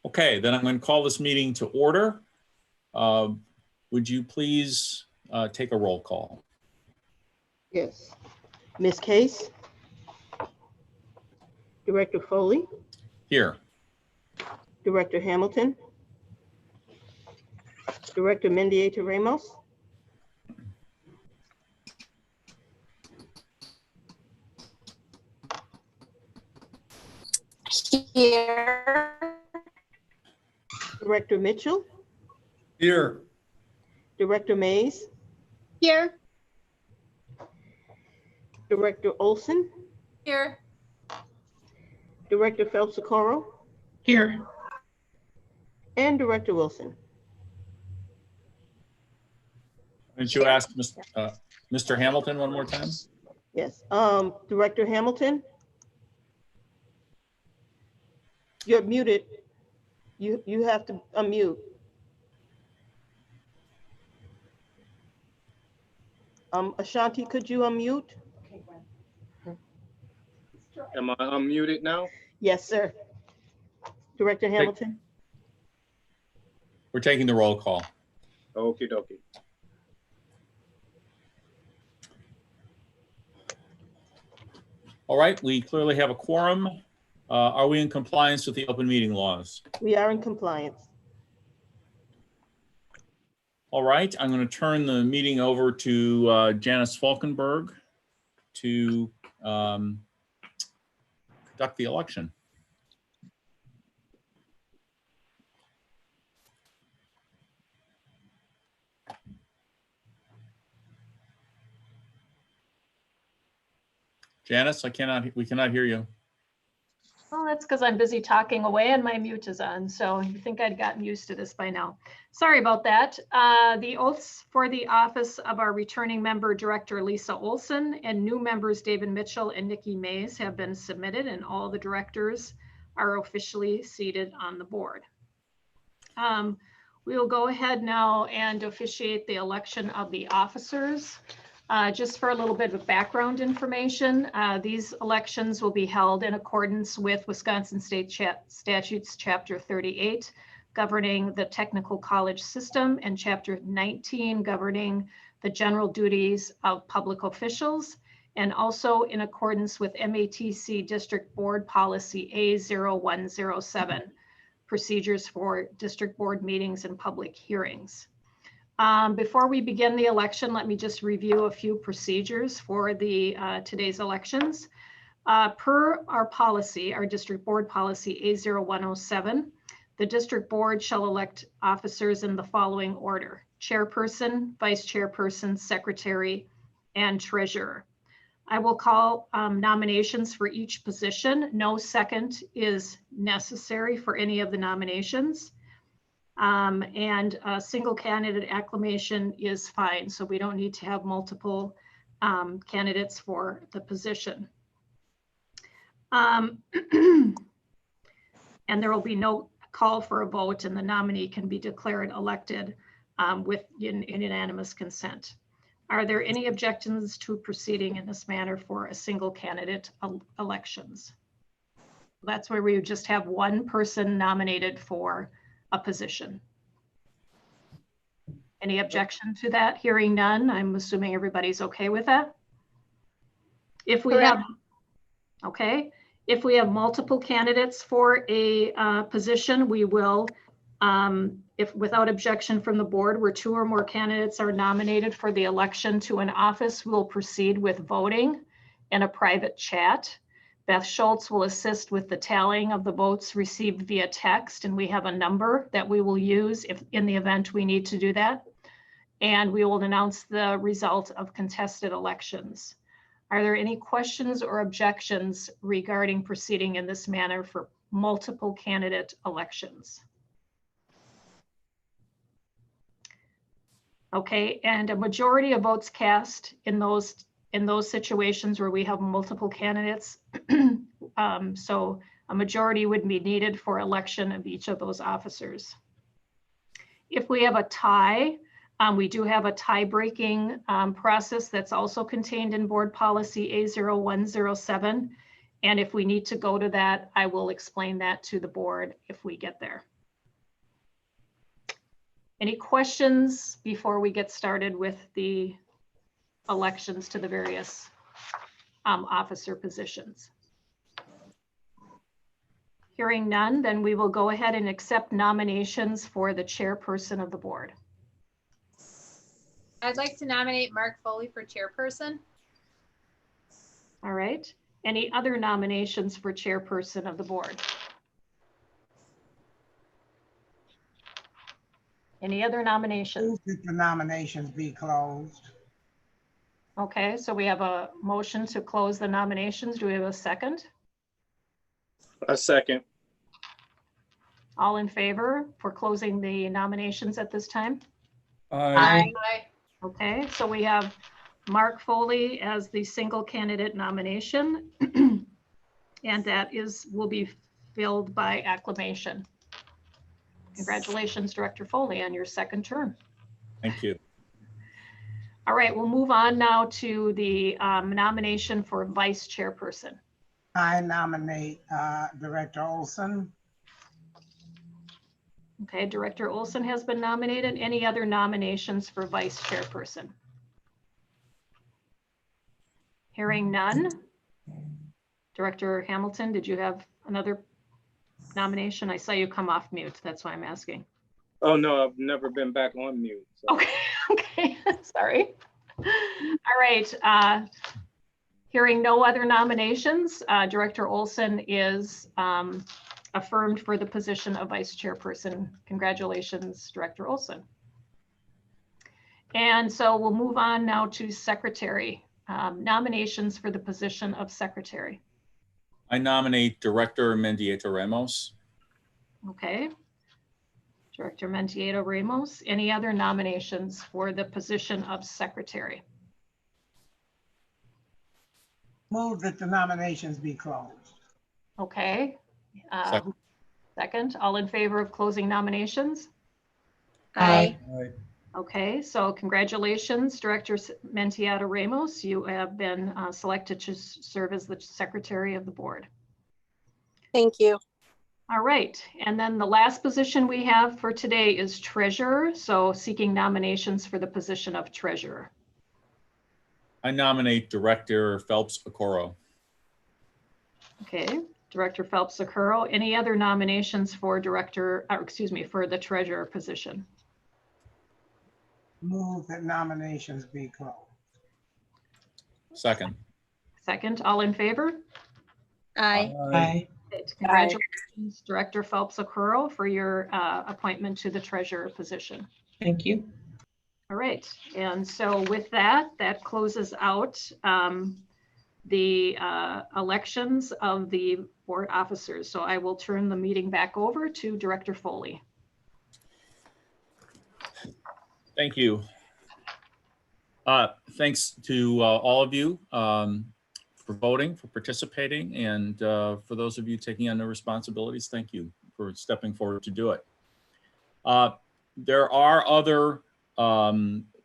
Okay, then I'm going to call this meeting to order. Would you please take a roll call? Yes. Ms. Case? Director Foley? Here. Director Hamilton? Director Mendieta Ramos? Here. Director Mitchell? Here. Director Mays? Here. Director Olson? Here. Director Phelps-Socorro? Here. And Director Wilson? Didn't you ask Mr. Hamilton one more time? Yes. Director Hamilton? You're muted. You have to unmute. Ashanti, could you unmute? Am I unmuted now? Yes, sir. Director Hamilton? We're taking the roll call. Okie dokie. All right, we clearly have a quorum. Are we in compliance with the open meeting laws? We are in compliance. All right, I'm going to turn the meeting over to Janice Falkenberg to conduct the election. Janice, we cannot hear you. Well, that's because I'm busy talking away and my mute is on. So you think I'd gotten used to this by now. Sorry about that. The oaths for the office of our returning member, Director Lisa Olson, and new members, David Mitchell and Nikki Mays, have been submitted, and all the directors are officially seated on the board. We will go ahead now and officiate the election of the officers. Just for a little bit of background information, these elections will be held in accordance with Wisconsin State Statutes Chapter 38, governing the technical college system, and Chapter 19, governing the general duties of public officials, and also in accordance with MATC District Board Policy A0107, procedures for district board meetings and public hearings. Before we begin the election, let me just review a few procedures for the today's elections. Per our policy, our district board policy A0107, the district board shall elect officers in the following order: chairperson, vice chairperson, secretary, and treasurer. I will call nominations for each position. No second is necessary for any of the nominations. And a single candidate acclamation is fine. So we don't need to have multiple candidates for the position. And there will be no call for a vote, and the nominee can be declared elected with unanimous consent. Are there any objections to proceeding in this manner for a single candidate elections? That's where we would just have one person nominated for a position. Any objection to that? Hearing none, I'm assuming everybody's okay with that. If we have, okay, if we have multiple candidates for a position, we will, if without objection from the board, where two or more candidates are nominated for the election to an office, we'll proceed with voting in a private chat. Beth Schultz will assist with the tallying of the votes received via text, and we have a number that we will use if in the event we need to do that. And we will announce the result of contested elections. Are there any questions or objections regarding proceeding in this manner for multiple candidate elections? Okay, and a majority of votes cast in those situations where we have multiple candidates, so a majority would be needed for election of each of those officers. If we have a tie, we do have a tie-breaking process that's also contained in board policy A0107. And if we need to go to that, I will explain that to the board if we get there. Any questions before we get started with the elections to the various officer positions? Hearing none, then we will go ahead and accept nominations for the chairperson of the board. I'd like to nominate Mark Foley for chairperson. All right. Any other nominations for chairperson of the board? Any other nominations? Move that the nominations be closed. Okay, so we have a motion to close the nominations. Do we have a second? A second. All in favor for closing the nominations at this time? Aye. Okay, so we have Mark Foley as the single candidate nomination. And that will be filled by acclamation. Congratulations, Director Foley, on your second term. Thank you. All right, we'll move on now to the nomination for vice chairperson. I nominate Director Olson. Okay, Director Olson has been nominated. Any other nominations for vice chairperson? Hearing none. Director Hamilton, did you have another nomination? I saw you come off mute. That's why I'm asking. Oh, no, I've never been back on mute. So. Okay, okay, sorry. All right. Hearing no other nominations, Director Olson is affirmed for the position of vice chairperson. Congratulations, Director Olson. And so we'll move on now to secretary. Nominations for the position of secretary. I nominate Director Mendieta Ramos. Okay. Director Mendieta Ramos. Any other nominations for the position of secretary? Move that the nominations be closed. Okay. Second. Second, all in favor of closing nominations? Aye. Okay, so congratulations, Director Mendieta Ramos. You have been selected to serve as the secretary of the board. Thank you. All right, and then the last position we have for today is treasurer. So seeking nominations for the position of treasurer. I nominate Director Phelps Okoro. Okay, Director Phelps Okoro. Any other nominations for for the treasurer position? Move that nominations be closed. Second. Second, all in favor? Aye. Aye. Congratulations, Director Phelps Okoro, for your appointment to the treasurer position. Thank you. All right, and so with that, that closes out the elections of the board officers. So I will turn the meeting back over to Director Foley. Thank you. Thanks to all of you for voting, for participating, and for those of you taking on the responsibilities, thank you for stepping forward to do it. There are other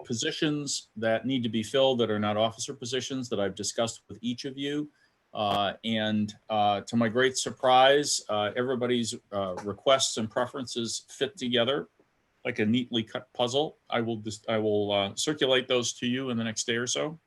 positions that need to be filled that are not officer positions that I've discussed with each of you. And to my great surprise, everybody's requests and preferences fit together like a neatly cut puzzle. I will circulate those to you in the next day or so.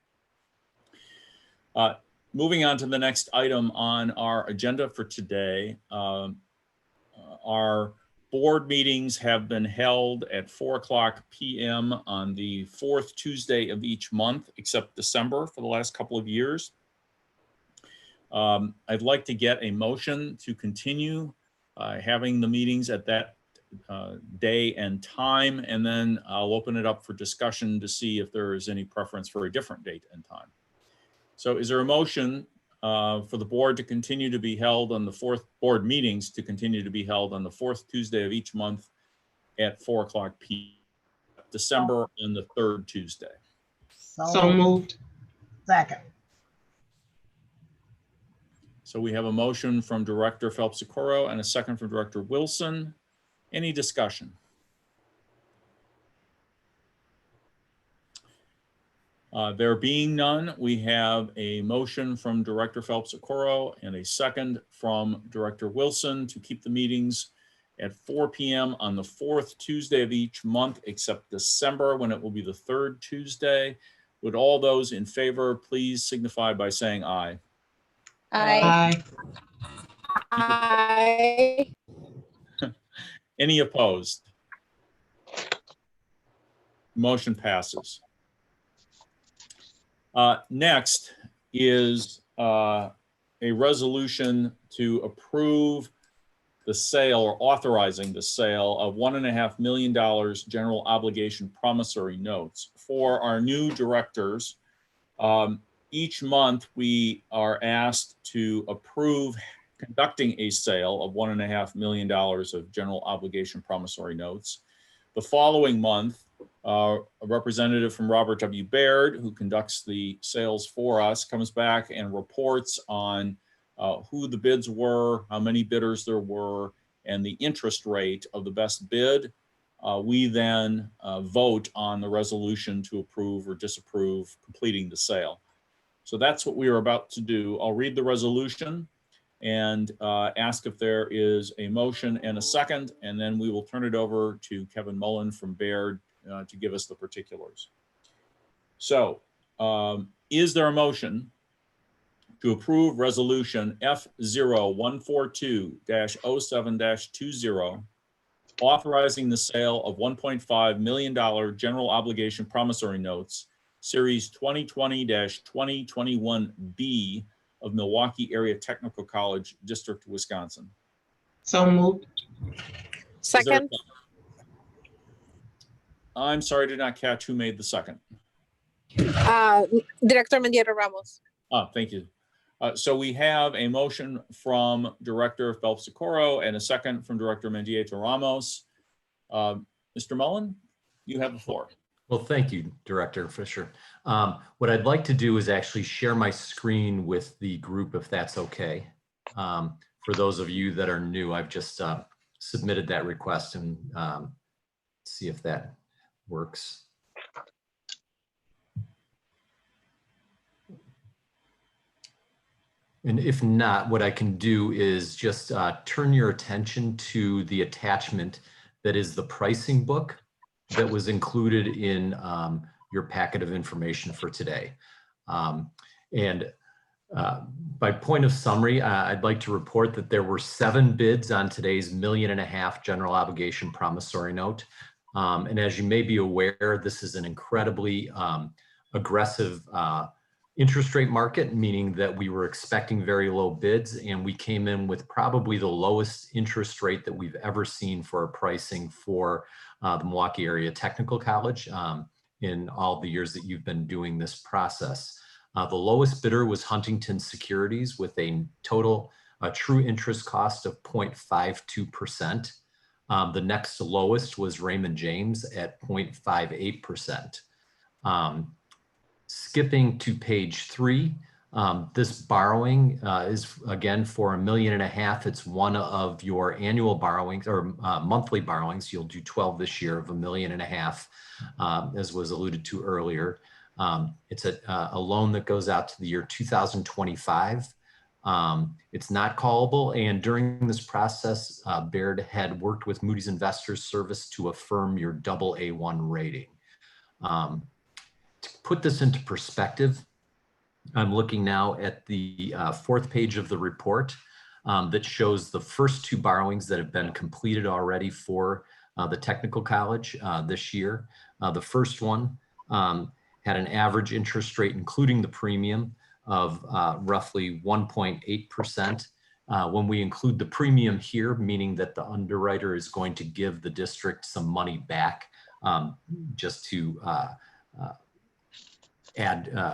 Moving on to the next item on our agenda for today, our board meetings have been held at 4:00 p.m. on the fourth Tuesday of each month, except December for the last couple of years. I'd like to get a motion to continue having the meetings at that day and time, and then I'll open it up for discussion to see if there is any preference for a different date and time. So is there a motion for the board to continue to be held on the board meetings to continue to be held on the fourth Tuesday of each month at 4:00 p.m. December on the third Tuesday? So moved. Second. So we have a motion from Director Phelps Okoro and a second from Director Wilson. Any discussion? There being none, we have a motion from Director Phelps Okoro and a second from Director Wilson to keep the meetings at 4 p.m. on the 4th Tuesday of each month, except December, when it will be the 3rd Tuesday. Would all those in favor please signify by saying aye? Aye. Aye. Aye. Any opposed? Motion passes. Next is a resolution to approve the sale or authorizing the sale of $1.5 million general obligation promissory notes for our new directors. Each month we are asked to approve conducting a sale of $1.5 million of general obligation promissory notes. The following month, a representative from Robert W. Baird, who conducts the sales for us, comes back and reports on who the bids were, how many bidders there were, and the interest rate of the best bid. We then vote on the resolution to approve or disapprove completing the sale. So that's what we are about to do. I'll read the resolution and ask if there is a motion and a second, and then we will turn it over to Kevin Mullen from Baird to give us the particulars. So is there a motion to approve resolution F0142-07-20, authorizing the sale of $1.5 million general obligation promissory notes, series 2020-2021B of Milwaukee Area Technical College, District, Wisconsin? So moved. Second. I'm sorry, I did not catch who made the second. Director Mendieta Ramos. Thank you. So we have a motion from Director Phelps-Socorro and a second from Director Mendieta Ramos. Mr. Mullen, you have the floor. Well, thank you, Director Fisher. What I'd like to do is actually share my screen with the group, if that's okay. For those of you that are new, I've just submitted that request and see if that works. And if not, what I can do is just turn your attention to the attachment that is the pricing book that was included in your packet of information for today. By point of summary, I'd like to report that there were 7 bids on today's $1.5 million general obligation promissory note. And as you may be aware, this is an incredibly aggressive interest rate market, meaning that we were expecting very low bids, and we came in with probably the lowest interest rate that we've ever seen for our pricing for the Milwaukee Area Technical College in all the years that you've been doing this process. The lowest bidder was Huntington Securities with a total true interest cost of 0.52%. The next lowest was Raymond James at 0.58%. Skipping to page 3, this borrowing is again for $1.5 million. It's one of your annual borrowings or monthly borrowings. You'll do 12 this year of $1.5 million, as was alluded to earlier. It's a loan that goes out to the year 2025. It's not callable, and during this process, Baird had worked with Moody's Investors Service to affirm your AA1 rating. To put this into perspective, I'm looking now at the 4th page of the report that shows the first 2 borrowings that have been completed already for the technical college this year. The first one had an average interest rate, including the premium, of roughly 1.8%. When we include the premium here, meaning that the underwriter is going to give the district some money back just to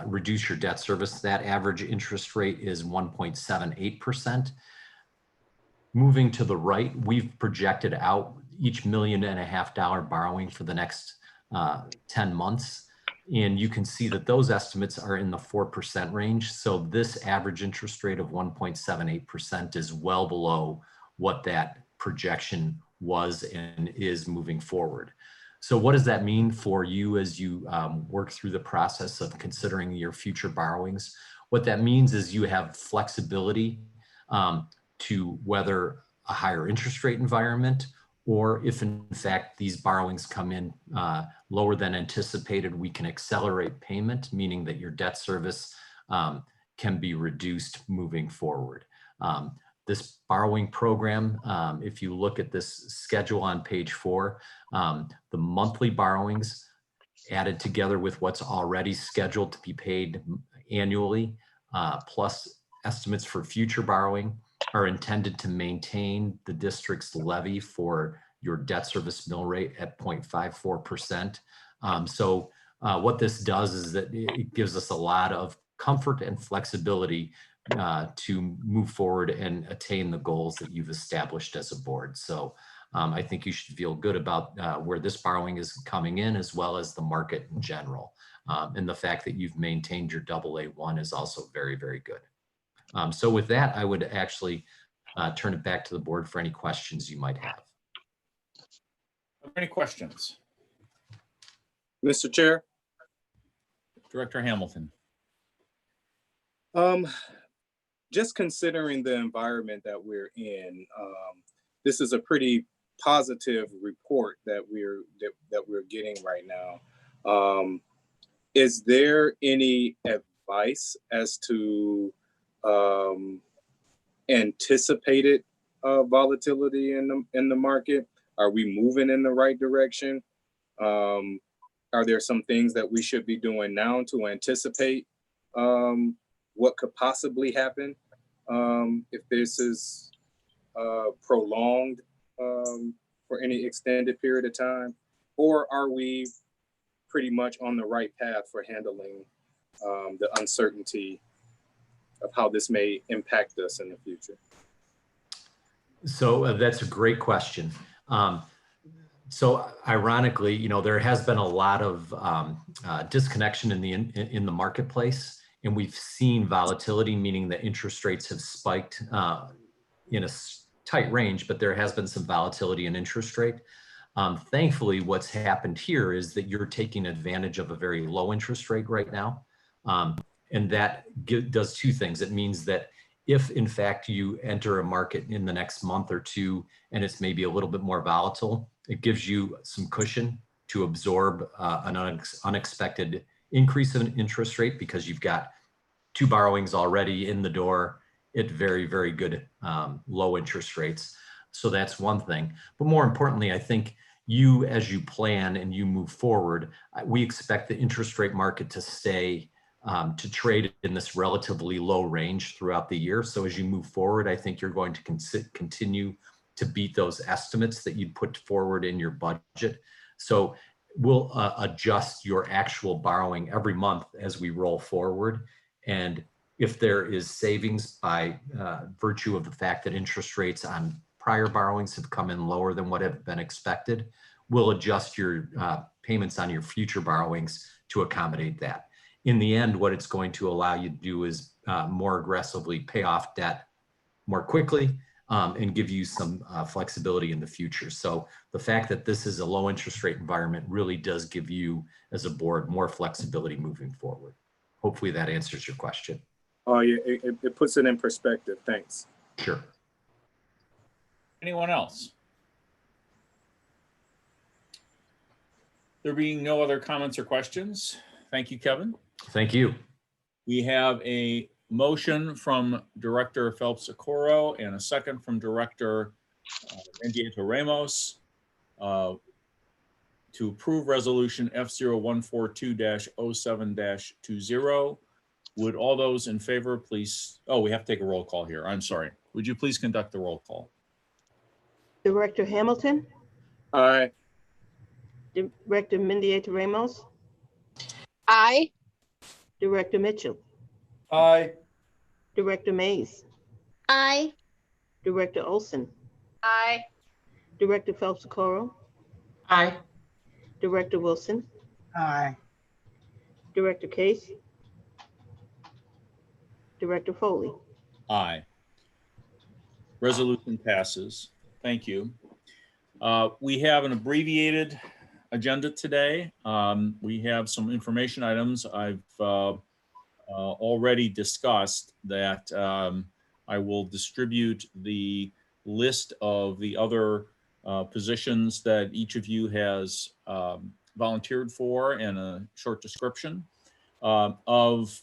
reduce your debt service, that average interest rate is 1.78%. Moving to the right, we've projected out each $1.5 million borrowing for the next 10 months. And you can see that those estimates are in the 4% range. So this average interest rate of 1.78% is well below what that projection was and is moving forward. So what does that mean for you as you work through the process of considering your future borrowings? What that means is you have flexibility to weather a higher interest rate environment or if in fact these borrowings come in lower than anticipated, we can accelerate payment, meaning that your debt service can be reduced moving forward. This borrowing program, if you look at this schedule on page 4, the monthly borrowings added together with what's already scheduled to be paid annually, plus estimates for future borrowing, are intended to maintain the district's levy for your debt service mill rate at 0.54%. So what this does is that it gives us a lot of comfort and flexibility to move forward and attain the goals that you've established as a board. So I think you should feel good about where this borrowing is coming in, as well as the market in general. And the fact that you've maintained your AA1 is also very, very good. So with that, I would actually turn it back to the board for any questions you might have. Are there any questions? Mr. Chair, Director Hamilton. just considering the environment that we're in, this is a pretty positive report that we're getting right now. Is there any advice as to anticipated volatility in the market? Are we moving in the right direction? Are there some things that we should be doing now to anticipate what could possibly happen if this is prolonged for any extended period of time? Or are we pretty much on the right path for handling the uncertainty of how this may impact us in the future? So that's a great question. So ironically, you know, there has been a lot of disconnection in the marketplace, and we've seen volatility, meaning that interest rates have spiked in a tight range, but there has been some volatility in interest rate. Thankfully, what's happened here is that you're taking advantage of a very low interest rate right now. And that does two things. It means that if in fact you enter a market in the next month or two and it's maybe a little bit more volatile, it gives you some cushion to absorb an unexpected increase in interest rate, because you've got two borrowings already in the door at very, very good low interest rates. So that's one thing. But more importantly, I think you, as you plan and you move forward, we expect the interest rate market to stay to trade in this relatively low range throughout the year. So as you move forward, I think you're going to continue to beat those estimates that you'd put forward in your budget. So we'll adjust your actual borrowing every month as we roll forward. And if there is savings by virtue of the fact that interest rates on prior borrowings have come in lower than what have been expected, we'll adjust your payments on your future borrowings to accommodate that. In the end, what it's going to allow you to do is more aggressively pay off debt more quickly and give you some flexibility in the future. So the fact that this is a low interest rate environment really does give you as a board more flexibility moving forward. Hopefully that answers your question. Oh yeah, it puts it in perspective. Thanks. Sure. Anyone else? There being no other comments or questions, thank you, Kevin. Thank you. We have a motion from Director Phelps-Okoro and a second from Director Mendieta Ramos to approve resolution F0142-07-20. Would all those in favor please, oh, we have to take a roll call here. I'm sorry. Would you please conduct the roll call? Director Hamilton, Aye. Director Mendieta Ramos, Aye. Director Mitchell, Aye. Director Mays, Aye. Director Olson, Aye. Director Phelps-Okoro, Aye. Director Wilson, Aye. Director Case, Director Foley. Aye. Resolution passes. Thank you. We have an abbreviated agenda today. We have some information items I've already discussed that I will distribute the list of the other positions that each of you has volunteered for and a short description. Of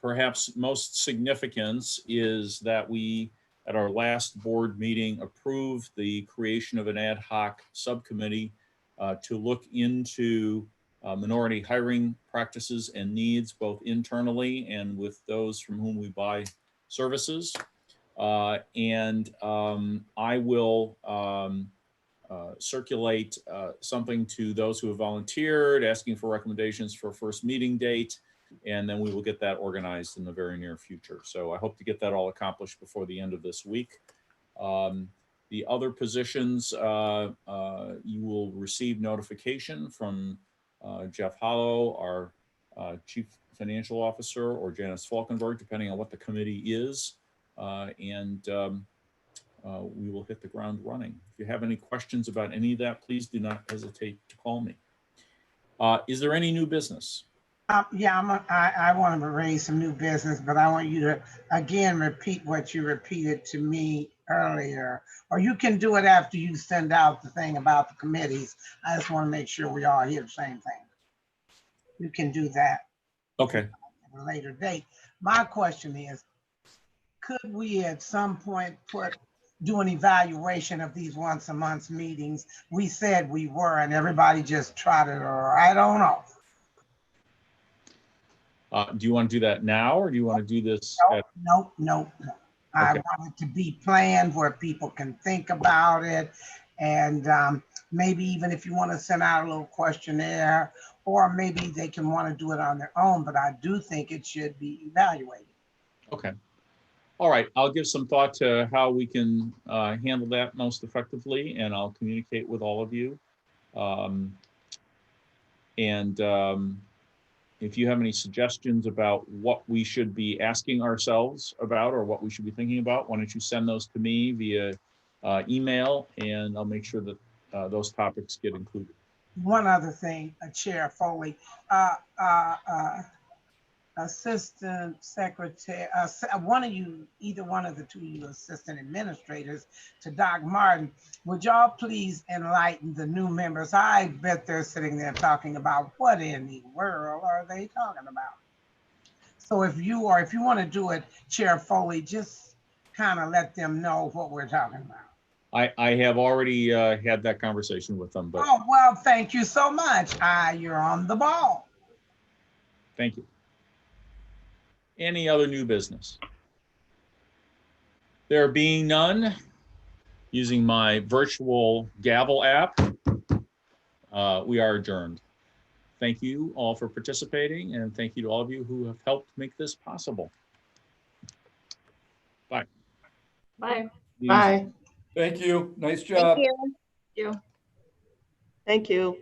perhaps most significance is that we, at our last board meeting, approved the creation of an ad hoc subcommittee to look into minority hiring practices and needs, both internally and with those from whom we buy services. I will circulate something to those who have volunteered, asking for recommendations for a first meeting date, and then we will get that organized in the very near future. So I hope to get that all accomplished before the end of this week. The other positions, you will receive notification from Jeff Hollow, our Chief Financial Officer, or Janice Falkenberg, depending on what the committee is. We will hit the ground running. If you have any questions about any of that, please do not hesitate to call me. Is there any new business? Yeah, I want to raise some new business, but I want you to again repeat what you repeated to me earlier, or you can do it after you send out the thing about the committees. I just want to make sure we all hear the same thing. You can do that. Okay. At a later date. My question is, could we at some point do an evaluation of these once a month meetings? We said we were, and everybody just trotted, or I don't know. Do you want to do that now, or do you want to do this? Nope. I Okay. want it to be planned where people can think about it. And maybe even if you want to send out a little questionnaire, or maybe they can want to do it on their own, but I do think it should be evaluated. Okay. All right. I'll give some thought to how we can handle that most effectively, and I'll communicate with all of you. If you have any suggestions about what we should be asking ourselves about or what we should be thinking about, why don't you send those to me via email, and I'll make sure that those topics get included. One other thing, Chair Foley, Assistant Secretary, one of you, either one of the two of you assistant administrators, to Doc Martin, would y'all please enlighten the new members? I bet they're sitting there talking about what in the world are they talking about? So if you want to do it, Chair Foley, just kind of let them know what we're talking about. I have already had that conversation with them, but oh, well, thank you so much. You're on the ball. Thank you. Any other new business? There being none, using my virtual gavel app, we are adjourned. Thank you all for participating, and thank you to all of you who have helped make this possible. Bye. Bye. Bye. Thank you. Nice job. Thank you. Thank you.